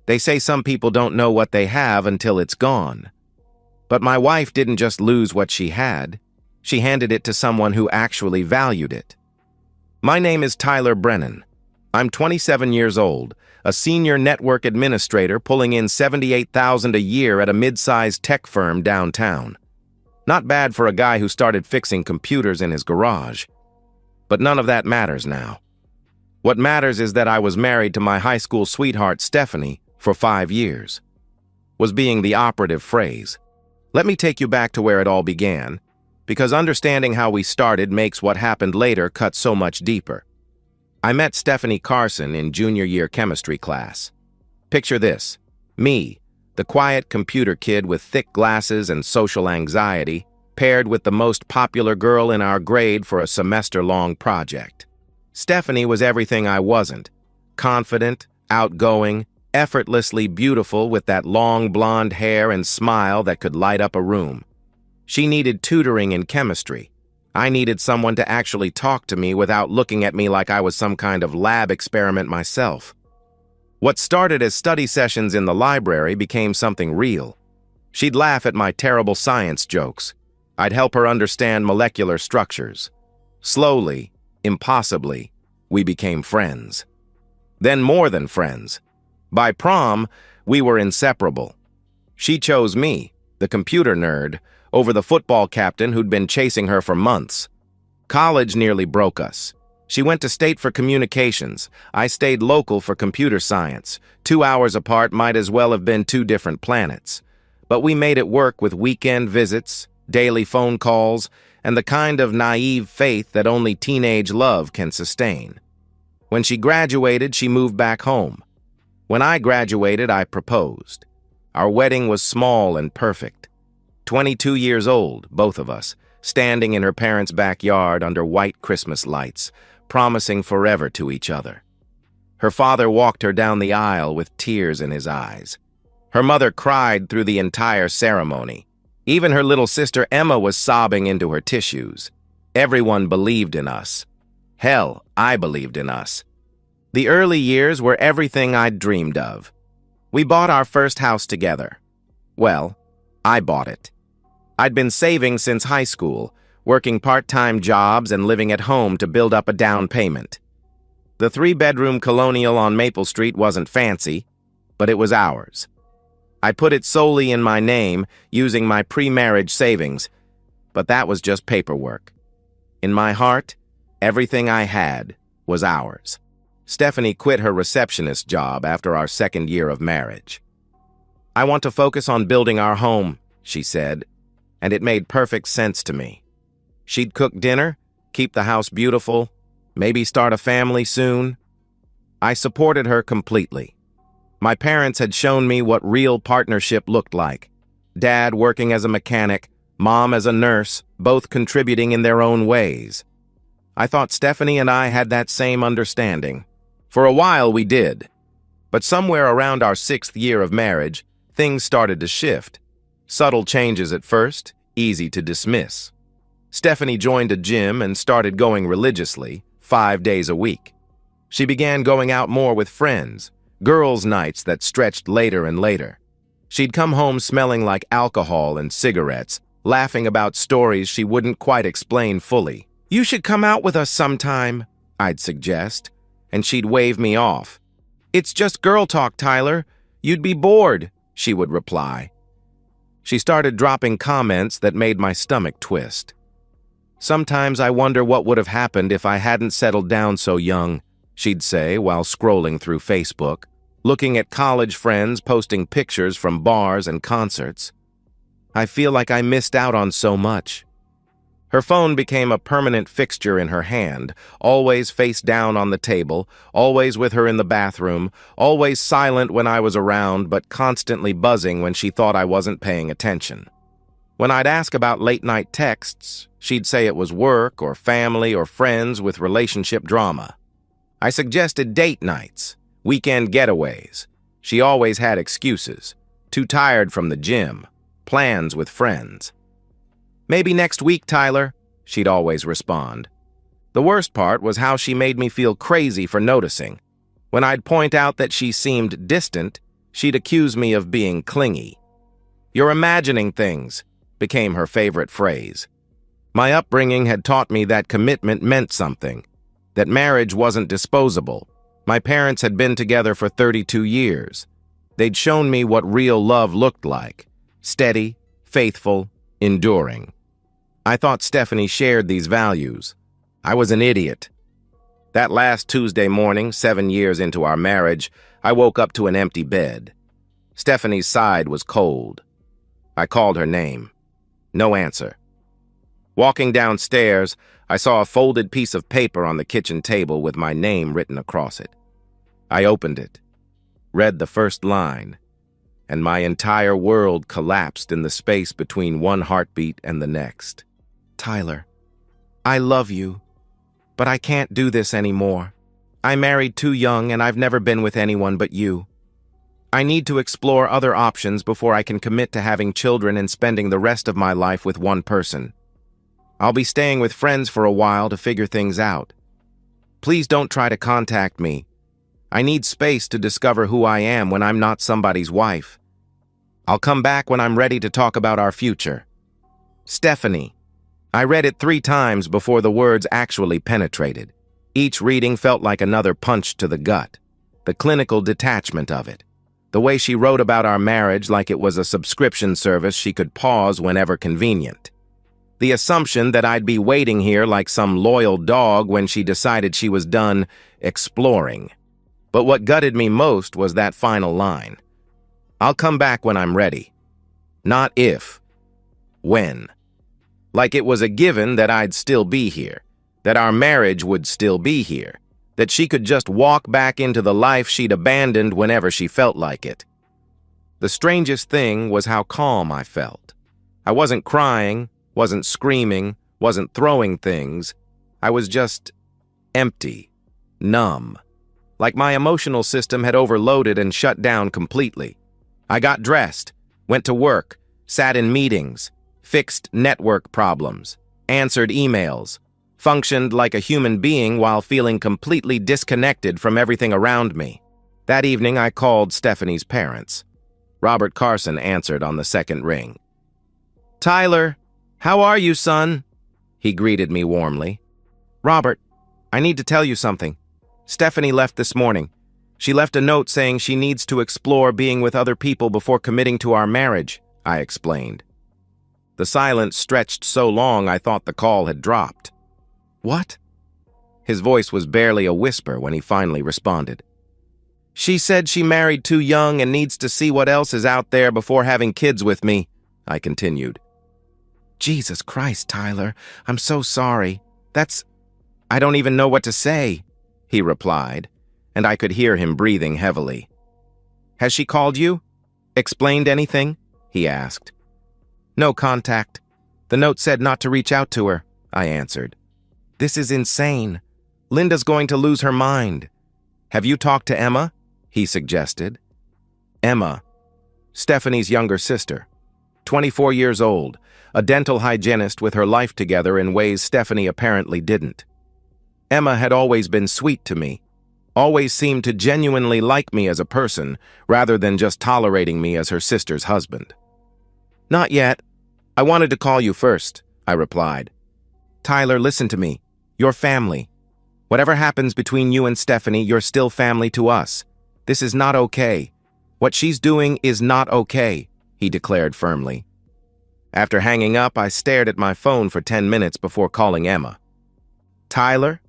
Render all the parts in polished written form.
They say some people don't know what they have until it's gone. But my wife didn't just lose what she had. She handed it to someone who actually valued it. My name is Tyler Brennan. I'm 27 years old, a senior network administrator pulling in $78,000 a year at a mid-sized tech firm downtown. Not bad for a guy who started fixing computers in his garage. But none of that matters now. What matters is that I was married to my high school sweetheart, Stephanie, for 5 years. Was being the operative phrase. Let me take you back to where it all began, because understanding how we started makes what happened later cut so much deeper. I met Stephanie Carson in junior year chemistry class. Picture this: me, the quiet computer kid with thick glasses and social anxiety, paired with the most popular girl in our grade for a semester-long project. Stephanie was everything I wasn't: confident, outgoing, effortlessly beautiful with that long blonde hair and smile that could light up a room. She needed tutoring in chemistry. I needed someone to actually talk to me without looking at me like I was some kind of lab experiment myself. What started as study sessions in the library became something real. She'd laugh at my terrible science jokes. I'd help her understand molecular structures. Slowly, impossibly, we became friends. Then more than friends. By prom, we were inseparable. She chose me, the computer nerd, over the football captain who'd been chasing her for months. College nearly broke us. She went to state for communications. I stayed local for computer science. 2 hours apart might as well have been 2 different planets. But we made it work with weekend visits, daily phone calls, and the kind of naive faith that only teenage love can sustain. When she graduated, she moved back home. When I graduated, I proposed. Our wedding was small and perfect. 22 years old, both of us, standing in her parents' backyard under white Christmas lights, promising forever to each other. Her father walked her down the aisle with tears in his eyes. Her mother cried through the entire ceremony. Even her little sister Emma was sobbing into her tissues. Everyone believed in us. Hell, I believed in us. The early years were everything I'd dreamed of. We bought our first house together. Well, I bought it. I'd been saving since high school, working part-time jobs and living at home to build up a down payment. The 3-bedroom colonial on Maple Street wasn't fancy, but it was ours. I put it solely in my name, using my pre-marriage savings, but that was just paperwork. In my heart, everything I had was ours. Stephanie quit her receptionist job after our 2nd year of marriage. "I want to focus on building our home," she said, and it made perfect sense to me. She'd cook dinner, keep the house beautiful, maybe start a family soon. I supported her completely. My parents had shown me what real partnership looked like. Dad working as a mechanic, Mom as a nurse, both contributing in their own ways. I thought Stephanie and I had that same understanding. For a while we did. But somewhere around our 6th year of marriage, things started to shift. Subtle changes at first, easy to dismiss. Stephanie joined a gym and started going religiously, 5 days a week. She began going out more with friends, girls' nights that stretched later and later. She'd come home smelling like alcohol and cigarettes, laughing about stories she wouldn't quite explain fully. "You should come out with us sometime," I'd suggest, and she'd wave me off. "It's just girl talk, Tyler. You'd be bored," she would reply. She started dropping comments that made my stomach twist. "Sometimes I wonder what would have happened if I hadn't settled down so young," she'd say while scrolling through Facebook, looking at college friends posting pictures from bars and concerts. "I feel like I missed out on so much." Her phone became a permanent fixture in her hand, always face down on the table, always with her in the bathroom, always silent when I was around, but constantly buzzing when she thought I wasn't paying attention. When I'd ask about late-night texts, she'd say it was work or family or friends with relationship drama. I suggested date nights, weekend getaways. She always had excuses. Too tired from the gym, plans with friends. "Maybe next week, Tyler," she'd always respond. The worst part was how she made me feel crazy for noticing. When I'd point out that she seemed distant, she'd accuse me of being clingy. "You're imagining things," became her favorite phrase. My upbringing had taught me that commitment meant something, that marriage wasn't disposable. My parents had been together for 32 years. They'd shown me what real love looked like: steady, faithful, enduring. I thought Stephanie shared these values. I was an idiot. That last Tuesday morning, 7 years into our marriage, I woke up to an empty bed. Stephanie's side was cold. I called her name. No answer. Walking downstairs, I saw a folded piece of paper on the kitchen table with my name written across it. I opened it, read the first line, and my entire world collapsed in the space between one heartbeat and the next. "Tyler, I love you, but I can't do this anymore. I married too young and I've never been with anyone but you. I need to explore other options before I can commit to having children and spending the rest of my life with one person. I'll be staying with friends for a while to figure things out. Please don't try to contact me. I need space to discover who I am when I'm not somebody's wife. I'll come back when I'm ready to talk about our future. Stephanie." I read it 3 times before the words actually penetrated. Each reading felt like another punch to the gut. The clinical detachment of it. The way she wrote about our marriage like it was a subscription service she could pause whenever convenient. The assumption that I'd be waiting here like some loyal dog when she decided she was done exploring. But what gutted me most was that final line. "I'll come back when I'm ready." Not if. When. Like it was a given that I'd still be here, that our marriage would still be here, that she could just walk back into the life she'd abandoned whenever she felt like it. The strangest thing was how calm I felt. I wasn't crying, wasn't screaming, wasn't throwing things. I was just empty, numb. Like my emotional system had overloaded and shut down completely. I got dressed, went to work, sat in meetings, fixed network problems, answered emails, functioned like a human being while feeling completely disconnected from everything around me. That evening, I called Stephanie's parents. Robert Carson answered on the second ring. "Tyler, how are you, son?" He greeted me warmly. "Robert, I need to tell you something. Stephanie left this morning. She left a note saying she needs to explore being with other people before committing to our marriage," I explained. The silence stretched so long I thought the call had dropped. "What?" His voice was barely a whisper when he finally responded. "She said she married too young and needs to see what else is out there before having kids with me," I continued. "Jesus Christ, Tyler, I'm so sorry. I don't even know what to say," he replied, and I could hear him breathing heavily. "Has she called you? Explained anything?" he asked. "No contact. The note said not to reach out to her," I answered. "This is insane. Linda's going to lose her mind." "Have you talked to Emma?" he suggested. Emma, Stephanie's younger sister, 24 years old, a dental hygienist with her life together in ways Stephanie apparently didn't. Emma had always been sweet to me, always seemed to genuinely like me as a person, rather than just tolerating me as her sister's husband. "Not yet. I wanted to call you first," I replied. "Tyler, listen to me. You're family. Whatever happens between you and Stephanie, you're still family to us. This is not okay. What she's doing is not okay," he declared firmly. After hanging up, I stared at my phone for 10 minutes before calling Emma. "Tyler?"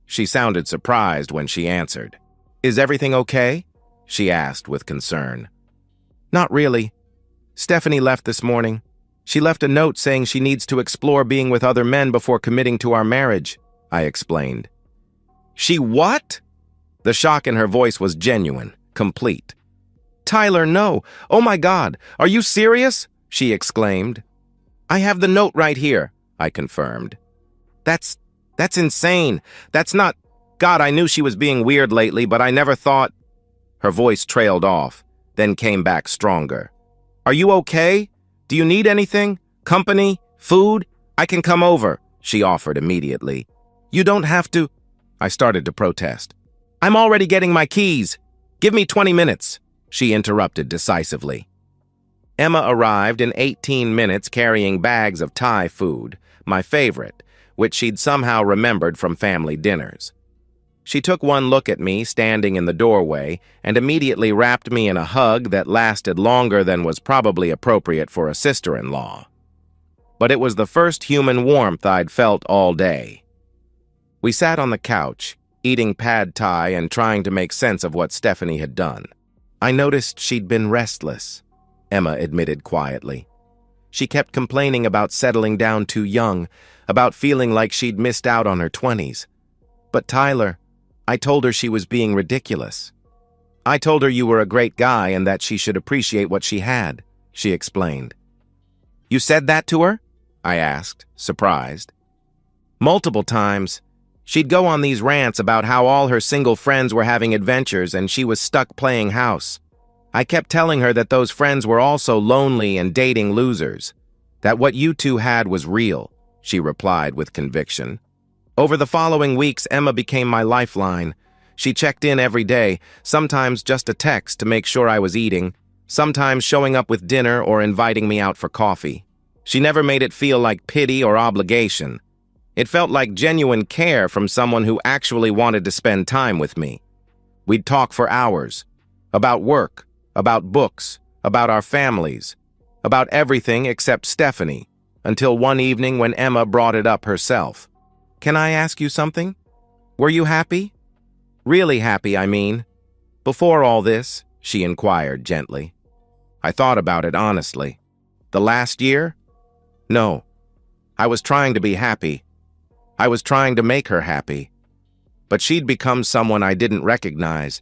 She sounded surprised when she answered. "Is everything okay?" she asked with concern. "Not really. Stephanie left this morning. She left a note saying she needs to explore being with other men before committing to our marriage," I explained. "She what?" The shock in her voice was genuine, complete. "Tyler, no. Oh my God, are you serious?" she exclaimed. "I have the note right here," I confirmed. That's insane. That's not... God, I knew she was being weird lately, but I never thought..." Her voice trailed off, then came back stronger. "Are you okay? Do you need anything? Company? Food? I can come over," she offered immediately. "You don't have to..." I started to protest. "I'm already getting my keys. Give me 20 minutes," she interrupted decisively. Emma arrived in 18 minutes carrying bags of Thai food, my favorite, which she'd somehow remembered from family dinners. She took one look at me standing in the doorway and immediately wrapped me in a hug that lasted longer than was probably appropriate for a sister-in-law. But it was the first human warmth I'd felt all day. We sat on the couch, eating pad thai and trying to make sense of what Stephanie had done. I noticed she'd been restless, Emma admitted quietly. She kept complaining about settling down too young, about feeling like she'd missed out on her 20s. But Tyler, I told her she was being ridiculous. I told her you were a great guy and that she should appreciate what she had, she explained. You said that to her? I asked, surprised. Multiple times. She'd go on these rants about how all her single friends were having adventures and she was stuck playing house. I kept telling her that those friends were also lonely and dating losers, that what you two had was real, she replied with conviction. Over the following weeks, Emma became my lifeline. She checked in every day, sometimes just a text to make sure I was eating, sometimes showing up with dinner or inviting me out for coffee. She never made it feel like pity or obligation. It felt like genuine care from someone who actually wanted to spend time with me. We'd talk for hours, about work, about books, about our families, about everything except Stephanie, until one evening when Emma brought it up herself. Can I ask you something? Were you happy? Really happy, I mean. Before all this, she inquired gently. I thought about it honestly. The last year? No. I was trying to be happy. I was trying to make her happy. But she'd become someone I didn't recognize.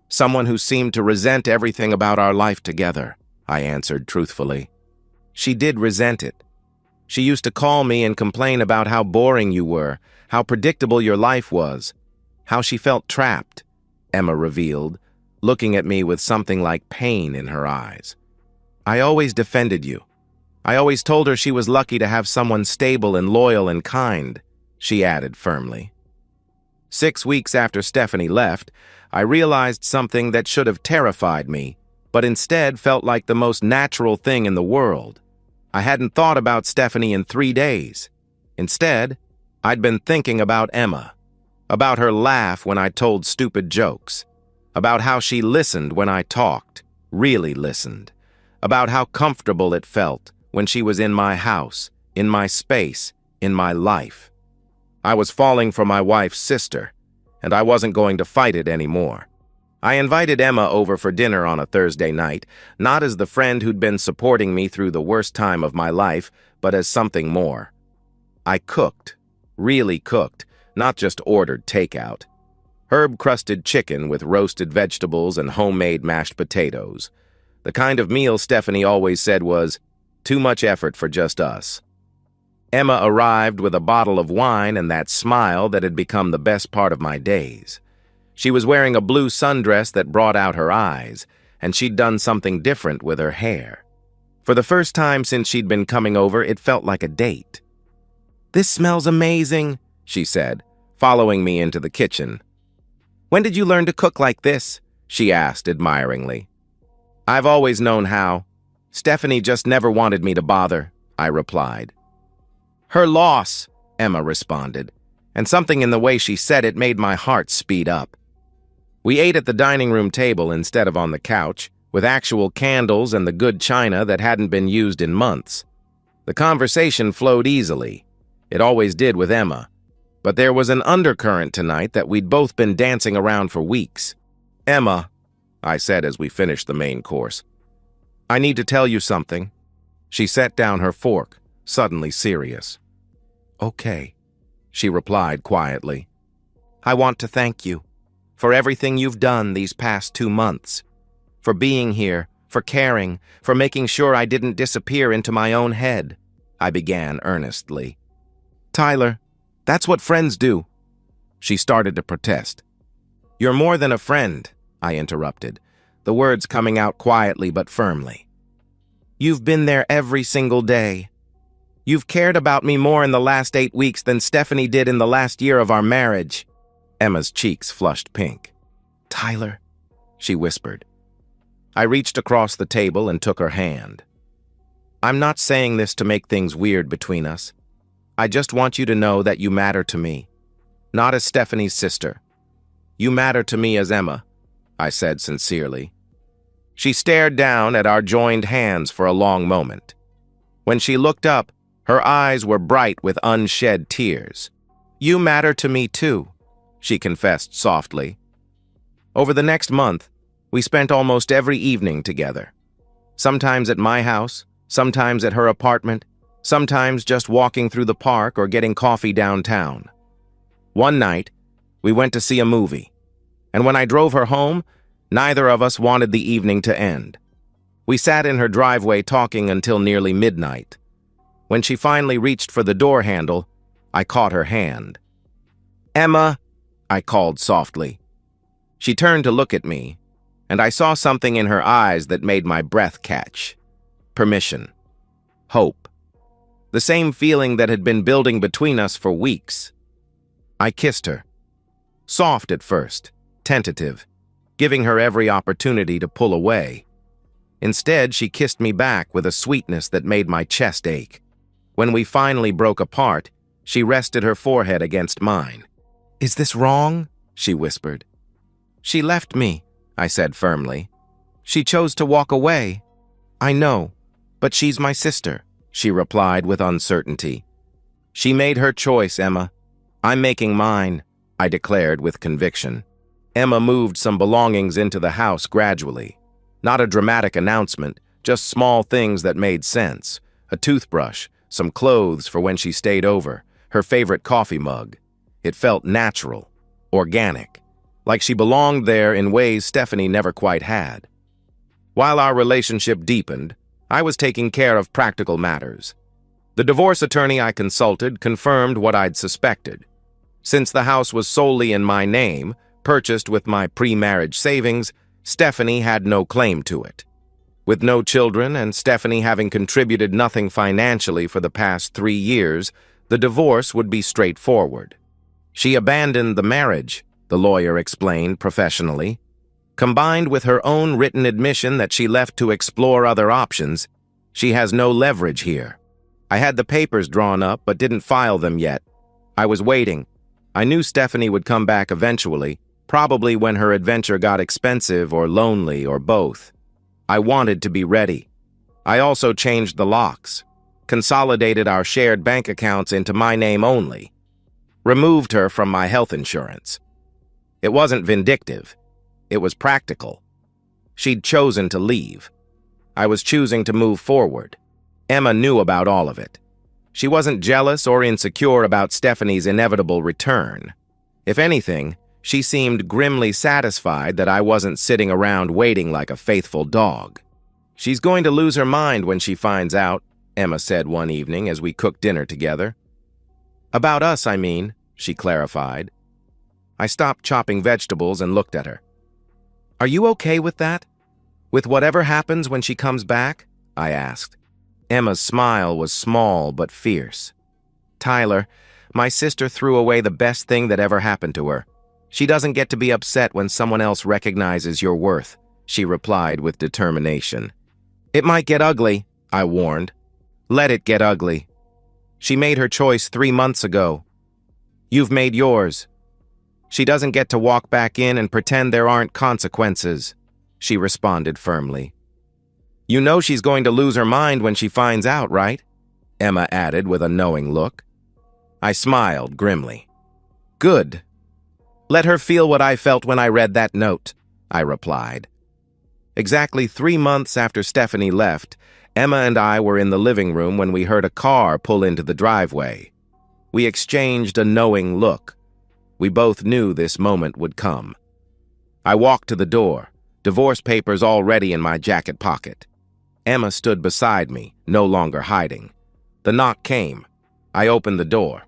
Someone who seemed to resent everything about our life together, I answered truthfully. She did resent it. She used to call me and complain about how boring you were, how predictable your life was, how she felt trapped, Emma revealed, looking at me with something like pain in her eyes. I always defended you. I always told her she was lucky to have someone stable and loyal and kind, she added firmly. 6 weeks after Stephanie left, I realized something that should have terrified me, but instead felt like the most natural thing in the world. I hadn't thought about Stephanie in 3 days. Instead, I'd been thinking about Emma, about her laugh when I told stupid jokes, about how she listened when I talked, really listened, about how comfortable it felt when she was in my house, in my space, in my life. I was falling for my wife's sister, and I wasn't going to fight it anymore. I invited Emma over for dinner on a Thursday night, not as the friend who'd been supporting me through the worst time of my life, but as something more. I cooked, really cooked, not just ordered takeout. Herb-crusted chicken with roasted vegetables and homemade mashed potatoes. The kind of meal Stephanie always said was, too much effort for just us. Emma arrived with a bottle of wine and that smile that had become the best part of my days. She was wearing a blue sundress that brought out her eyes, and she'd done something different with her hair. For the first time since she'd been coming over, it felt like a date. "This smells amazing," she said, following me into the kitchen. "When did you learn to cook like this?" she asked admiringly. "I've always known how. Stephanie just never wanted me to bother," I replied. "Her loss," Emma responded, and something in the way she said it made my heart speed up. We ate at the dining room table instead of on the couch, with actual candles and the good china that hadn't been used in months. The conversation flowed easily. It always did with Emma. But there was an undercurrent tonight that we'd both been dancing around for weeks. "Emma," I said as we finished the main course, "I need to tell you something." She set down her fork, suddenly serious. "Okay," she replied quietly. "I want to thank you for everything you've done these past 2 months, for being here, for caring, for making sure I didn't disappear into my own head," I began earnestly. "Tyler, that's what friends do." She started to protest. "You're more than a friend," I interrupted, the words coming out quietly but firmly. "You've been there every single day. You've cared about me more in the last 8 weeks than Stephanie did in the last year of our marriage." Emma's cheeks flushed pink. "Tyler," she whispered, I reached across the table and took her hand. I'm not saying this to make things weird between us. I just want you to know that you matter to me, not as Stephanie's sister. You matter to me as Emma, I said sincerely. She stared down at our joined hands for a long moment. When she looked up, her eyes were bright with unshed tears. You matter to me too, she confessed softly. Over the next month, we spent almost every evening together. Sometimes at my house, sometimes at her apartment, sometimes just walking through the park or getting coffee downtown. One night, we went to see a movie, and when I drove her home, neither of us wanted the evening to end. We sat in her driveway talking until nearly midnight. When she finally reached for the door handle, I caught her hand. Emma, I called softly. She turned to look at me, and I saw something in her eyes that made my breath catch. Permission. Hope. The same feeling that had been building between us for weeks. I kissed her. Soft at first, tentative, giving her every opportunity to pull away. Instead, she kissed me back with a sweetness that made my chest ache. When we finally broke apart, she rested her forehead against mine. Is this wrong? She whispered. She left me, I said firmly. She chose to walk away. I know, but she's my sister, she replied with uncertainty. She made her choice, Emma. I'm making mine, I declared with conviction. Emma moved some belongings into the house gradually. Not a dramatic announcement, just small things that made sense. A toothbrush, some clothes for when she stayed over, her favorite coffee mug. It felt natural, organic, like she belonged there in ways Stephanie never quite had. While our relationship deepened, I was taking care of practical matters. The divorce attorney I consulted confirmed what I'd suspected. Since the house was solely in my name, purchased with my pre-marriage savings, Stephanie had no claim to it. With no children and Stephanie having contributed nothing financially for the past 3 years, the divorce would be straightforward. She abandoned the marriage, the lawyer explained professionally. Combined with her own written admission that she left to explore other options, she has no leverage here. I had the papers drawn up but didn't file them yet. I was waiting. I knew Stephanie would come back eventually, probably when her adventure got expensive or lonely or both. I wanted to be ready. I also changed the locks, consolidated our shared bank accounts into my name only, removed her from my health insurance. It wasn't vindictive. It was practical. She'd chosen to leave. I was choosing to move forward. Emma knew about all of it. She wasn't jealous or insecure about Stephanie's inevitable return. If anything, she seemed grimly satisfied that I wasn't sitting around waiting like a faithful dog. She's going to lose her mind when she finds out, Emma said one evening as we cooked dinner together. About us, I mean, she clarified. I stopped chopping vegetables and looked at her. Are you okay with that? With whatever happens when she comes back? I asked. Emma's smile was small but fierce. Tyler, my sister threw away the best thing that ever happened to her. She doesn't get to be upset when someone else recognizes your worth, she replied with determination. It might get ugly, I warned. Let it get ugly. She made her choice 3 months ago. You've made yours. She doesn't get to walk back in and pretend there aren't consequences, she responded firmly. You know she's going to lose her mind when she finds out, right? Emma added with a knowing look. I smiled grimly. Good. Let her feel what I felt when I read that note, I replied. Exactly 3 months after Stephanie left, Emma and I were in the living room when we heard a car pull into the driveway. We exchanged a knowing look. We both knew this moment would come. I walked to the door, divorce papers already in my jacket pocket. Emma stood beside me, no longer hiding. The knock came. I opened the door.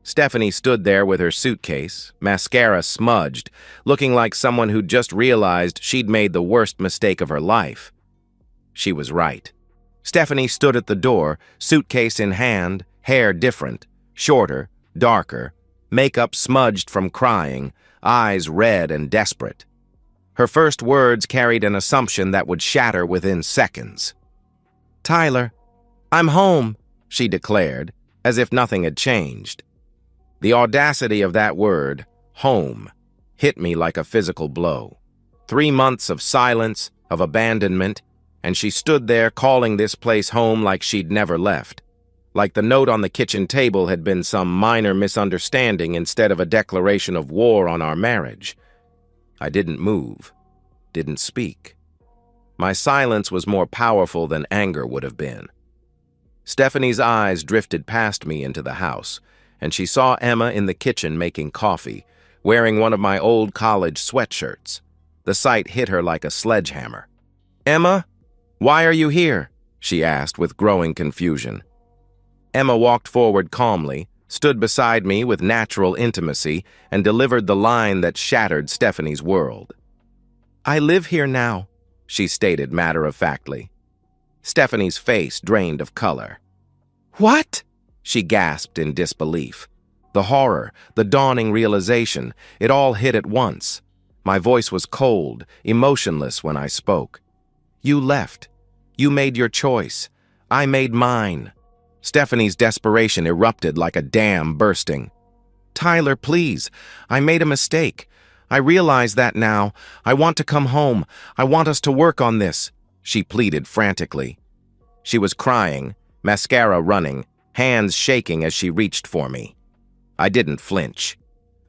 Stephanie stood there with her suitcase, mascara smudged, looking like someone who'd just realized she'd made the worst mistake of her life. She was right. Stephanie stood at the door, suitcase in hand, hair different, shorter, darker, makeup smudged from crying, eyes red and desperate. Her first words carried an assumption that would shatter within seconds. "Tyler, I'm home," she declared, as if nothing had changed. The audacity of that word, home, hit me like a physical blow. 3 months of silence, of abandonment, and she stood there calling this place home like she'd never left. Like the note on the kitchen table had been some minor misunderstanding instead of a declaration of war on our marriage. I didn't move, didn't speak. My silence was more powerful than anger would have been. Stephanie's eyes drifted past me into the house, and she saw Emma in the kitchen making coffee, wearing one of my old college sweatshirts. The sight hit her like a sledgehammer. "Emma, why are you here?" she asked with growing confusion. Emma walked forward calmly, stood beside me with natural intimacy, and delivered the line that shattered Stephanie's world. "I live here now," she stated matter-of-factly. Stephanie's face drained of color. "What?" she gasped in disbelief. The horror, the dawning realization, it all hit at once. My voice was cold, emotionless when I spoke. "You left. You made your choice. I made mine." Stephanie's desperation erupted like a dam bursting. "Tyler, please. I made a mistake. I realize that now. I want to come home. I want us to work on this," she pleaded frantically. She was crying, mascara running, hands shaking as she reached for me. I didn't flinch.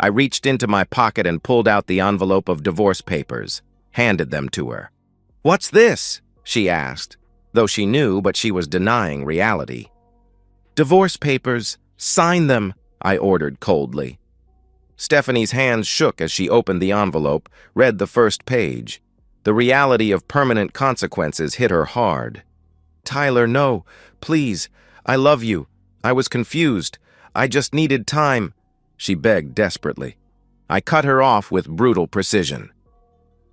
I reached into my pocket and pulled out the envelope of divorce papers, handed them to her. "What's this?" she asked, though she knew, but she was denying reality. "Divorce papers. Sign them," I ordered coldly. Stephanie's hands shook as she opened the envelope, read the first page. The reality of permanent consequences hit her hard. "Tyler, no. Please. I love you. I was confused. I just needed time," she begged desperately. I cut her off with brutal precision.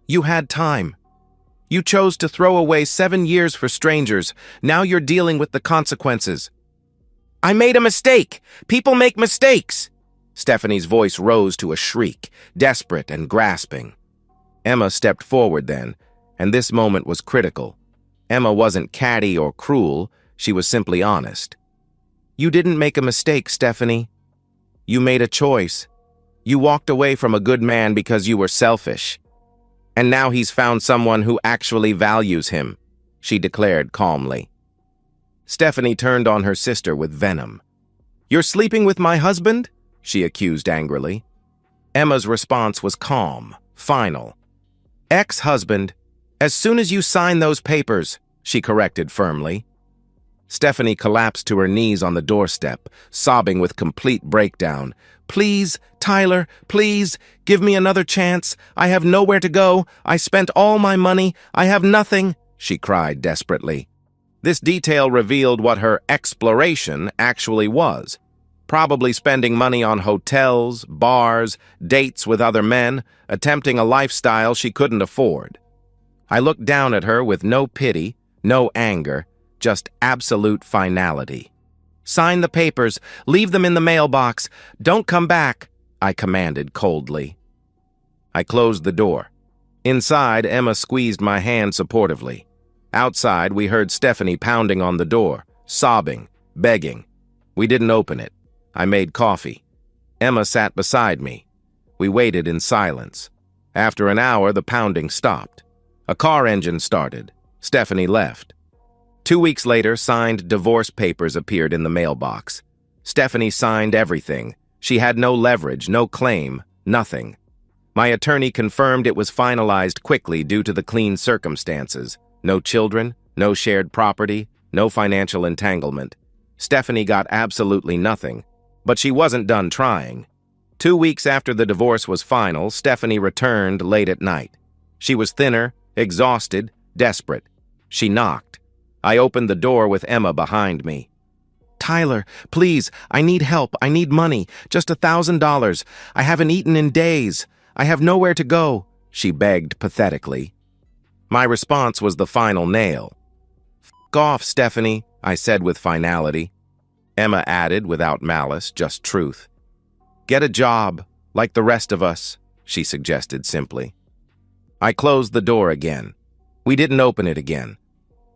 "You had time. You chose to throw away 7 years for strangers. Now you're dealing with the consequences." "I made a mistake. People make mistakes." Stephanie's voice rose to a shriek, desperate and grasping. Emma stepped forward then, and this moment was critical. Emma wasn't catty or cruel, she was simply honest. "You didn't make a mistake, Stephanie. You made a choice. You walked away from a good man because you were selfish. And now he's found someone who actually values him," she declared calmly. Stephanie turned on her sister with venom. "You're sleeping with my husband?" she accused angrily. Emma's response was calm, final. "Ex-husband. As soon as you sign those papers," she corrected firmly. Stephanie collapsed to her knees on the doorstep, sobbing with complete breakdown. "Please, Tyler, please, give me another chance. I have nowhere to go. I spent all my money. I have nothing," she cried desperately. This detail revealed what her exploration actually was. Probably spending money on hotels, bars, dates with other men, attempting a lifestyle she couldn't afford. I looked down at her with no pity, no anger, just absolute finality. "Sign the papers. Leave them in the mailbox. Don't come back," I commanded coldly. I closed the door. Inside, Emma squeezed my hand supportively. Outside, we heard Stephanie pounding on the door, sobbing, begging. We didn't open it. I made coffee. Emma sat beside me. We waited in silence. After an hour, the pounding stopped. A car engine started. Stephanie left. 2 weeks later, signed divorce papers appeared in the mailbox. Stephanie signed everything. She had no leverage, no claim, nothing. My attorney confirmed it was finalized quickly due to the clean circumstances. No children, no shared property, no financial entanglement. Stephanie got absolutely nothing, but she wasn't done trying. 2 weeks after the divorce was final, Stephanie returned late at night. She was thinner, exhausted, desperate. She knocked. I opened the door with Emma behind me. "Tyler, please, I need help. I need money. Just $1,000. I haven't eaten in days. I have nowhere to go," she begged pathetically. My response was the final nail. "F off, Stephanie," I said with finality. Emma added without malice, just truth. "Get a job, like the rest of us," she suggested simply. I closed the door again. We didn't open it again.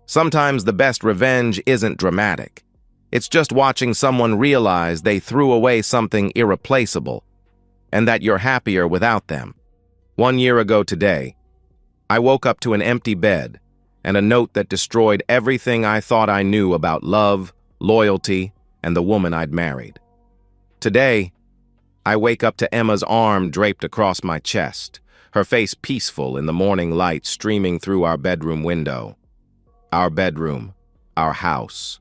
Sometimes the best revenge isn't dramatic. It's just watching someone realize they threw away something irreplaceable, and that you're happier without them. 1 year ago today, I woke up to an empty bed and a note that destroyed everything I thought I knew about love, loyalty, and the woman I'd married. Today, I wake up to Emma's arm draped across my chest, her face peaceful in the morning light streaming through our bedroom window. Our bedroom, our house,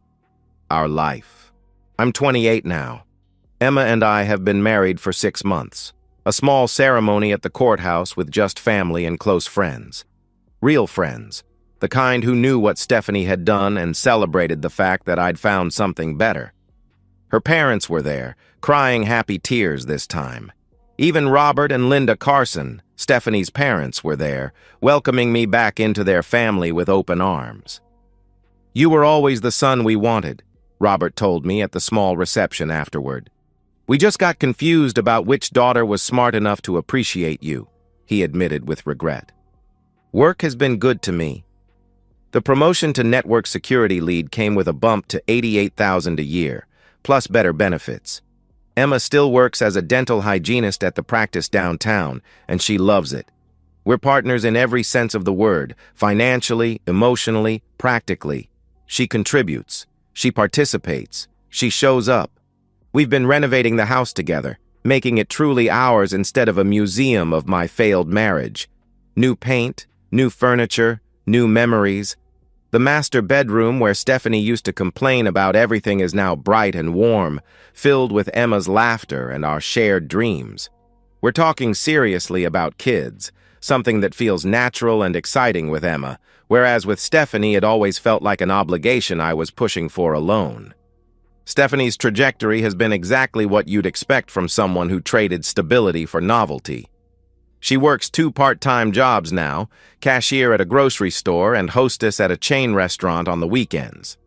our life. I'm 28 now. Emma and I have been married for 6 months. A small ceremony at the courthouse with just family and close friends. Real friends, the kind who knew what Stephanie had done and celebrated the fact that I'd found something better. Her parents were there, crying happy tears this time. Even Robert and Linda Carson, Stephanie's parents, were there, welcoming me back into their family with open arms. "You were always the son we wanted," Robert told me at the small reception afterward. "We just got confused about which daughter was smart enough to appreciate you," he admitted with regret. Work has been good to me. The promotion to network security lead came with a bump to $88,000 a year, plus better benefits. Emma still works as a dental hygienist at the practice downtown, and she loves it. We're partners in every sense of the word, financially, emotionally, practically. She contributes, she participates, she shows up. We've been renovating the house together, making it truly ours instead of a museum of my failed marriage. New paint, new furniture, new memories. The master bedroom where Stephanie used to complain about everything is now bright and warm, filled with Emma's laughter and our shared dreams. We're talking seriously about kids, something that feels natural and exciting with Emma, whereas with Stephanie it always felt like an obligation I was pushing for alone. Stephanie's trajectory has been exactly what you'd expect from someone who traded stability for novelty. She works 2 part-time jobs now, cashier at a grocery store and hostess at a chain restaurant on the weekends.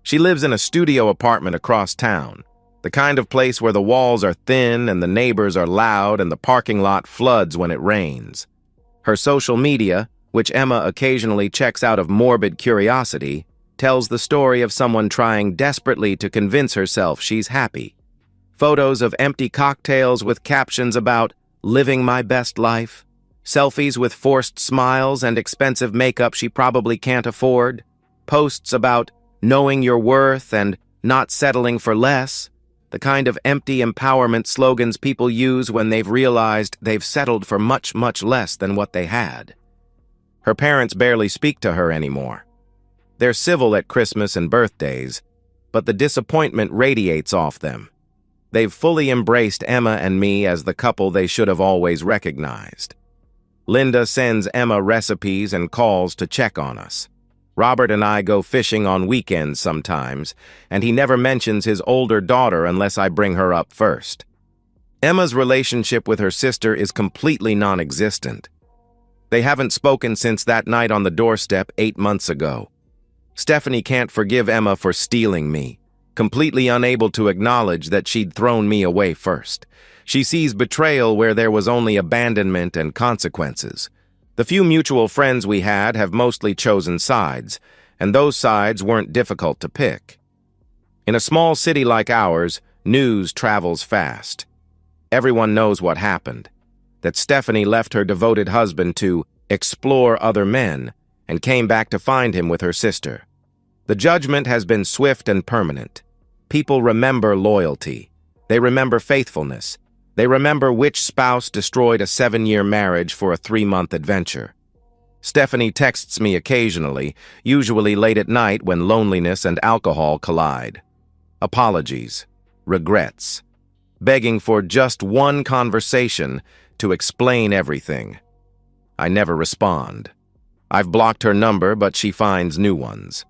She lives in a studio apartment across town, the kind of place where the walls are thin and the neighbors are loud and the parking lot floods when it rains. Her social media, which Emma occasionally checks out of morbid curiosity, tells the story of someone trying desperately to convince herself she's happy. Photos of empty cocktails with captions about living my best life, selfies with forced smiles and expensive makeup she probably can't afford, posts about knowing your worth and not settling for less, the kind of empty empowerment slogans people use when they've realized they've settled for much, much less than what they had. Her parents barely speak to her anymore. They're civil at Christmas and birthdays, but the disappointment radiates off them. They've fully embraced Emma and me as the couple they should have always recognized. Linda sends Emma recipes and calls to check on us. Robert and I go fishing on weekends sometimes, and he never mentions his older daughter unless I bring her up first. Emma's relationship with her sister is completely non-existent. They haven't spoken since that night on the doorstep 8 months ago. Stephanie can't forgive Emma for stealing me, completely unable to acknowledge that she'd thrown me away first. She sees betrayal where there was only abandonment and consequences. The few mutual friends we had have mostly chosen sides, and those sides weren't difficult to pick. In a small city like ours, news travels fast. Everyone knows what happened, that Stephanie left her devoted husband to explore other men and came back to find him with her sister. The judgment has been swift and permanent. People remember loyalty. They remember faithfulness. They remember which spouse destroyed a 7-year marriage for a 3-month adventure. Stephanie texts me occasionally, usually late at night when loneliness and alcohol collide. Apologies, regrets, begging for just one conversation to explain everything. I never respond. I've blocked her number, but she finds new ones.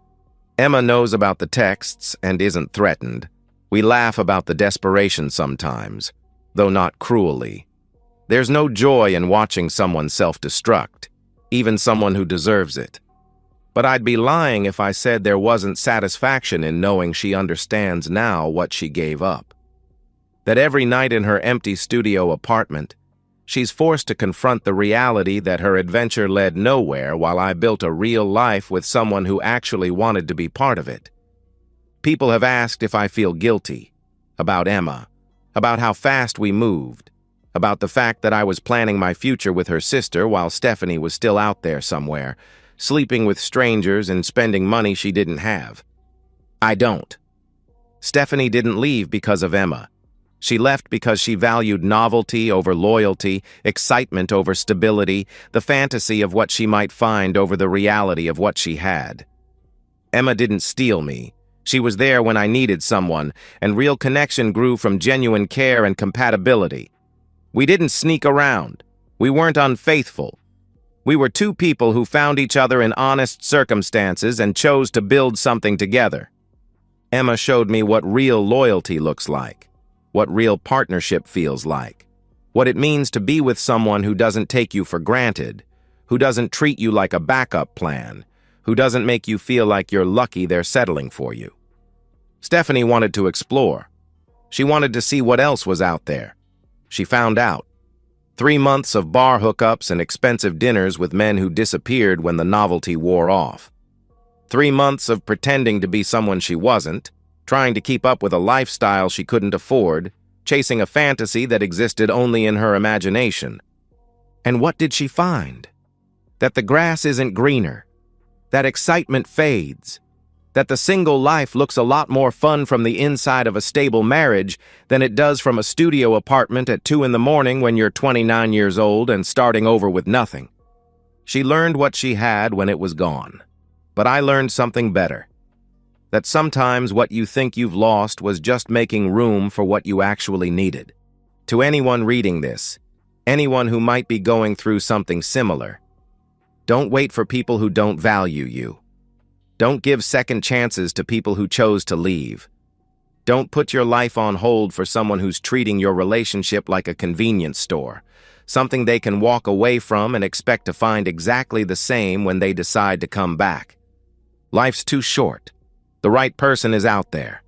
Emma knows about the texts and isn't threatened. We laugh about the desperation sometimes, though not cruelly. There's no joy in watching someone self-destruct, even someone who deserves it. But I'd be lying if I said there wasn't satisfaction in knowing she understands now what she gave up. That every night in her empty studio apartment, She's forced to confront the reality that her adventure led nowhere while I built a real life with someone who actually wanted to be part of it. People have asked if I feel guilty, about Emma, about how fast we moved, about the fact that I was planning my future with her sister while Stephanie was still out there somewhere, sleeping with strangers and spending money she didn't have. I don't. Stephanie didn't leave because of Emma. She left because she valued novelty over loyalty, excitement over stability, the fantasy of what she might find over the reality of what she had. Emma didn't steal me. She was there when I needed someone, and real connection grew from genuine care and compatibility. We didn't sneak around. We weren't unfaithful. We were two people who found each other in honest circumstances and chose to build something together. Emma showed me what real loyalty looks like, what real partnership feels like, what it means to be with someone who doesn't take you for granted, who doesn't treat you like a backup plan, who doesn't make you feel like you're lucky they're settling for you. Stephanie wanted to explore. She wanted to see what else was out there. She found out. 3 months of bar hookups and expensive dinners with men who disappeared when the novelty wore off. 3 months of pretending to be someone she wasn't, trying to keep up with a lifestyle she couldn't afford, chasing a fantasy that existed only in her imagination. And what did she find? That the grass isn't greener, that excitement fades, that the single life looks a lot more fun from the inside of a stable marriage than it does from a studio apartment at 2 in the morning when you're 29 years old and starting over with nothing. She learned what she had when it was gone. But I learned something better. That sometimes what you think you've lost was just making room for what you actually needed. To anyone reading this, anyone who might be going through something similar, don't wait for people who don't value you. Don't give second chances to people who chose to leave. Don't put your life on hold for someone who's treating your relationship like a convenience store, something they can walk away from and expect to find exactly the same when they decide to come back. Life's too short. The right person is out there,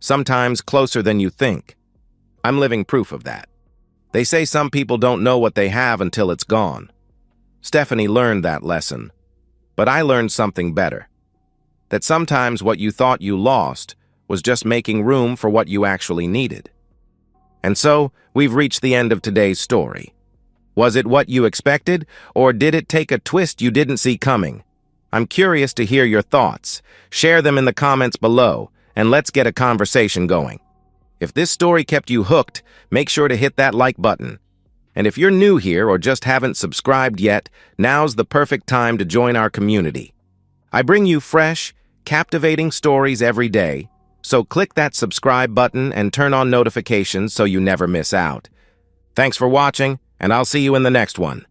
sometimes closer than you think. I'm living proof of that. They say some people don't know what they have until it's gone. Stephanie learned that lesson, but I learned something better. That sometimes what you thought you lost was just making room for what you actually needed. And so, we've reached the end of today's story. Was it what you expected, or did it take a twist you didn't see coming? I'm curious to hear your thoughts. Share them in the comments below, and let's get a conversation going. If this story kept you hooked, make sure to hit that like button. And if you're new here or just haven't subscribed yet, now's the perfect time to join our community. I bring you fresh, captivating stories every day, so click that subscribe button and turn on notifications so you never miss out. Thanks for watching, and I'll see you in the next one.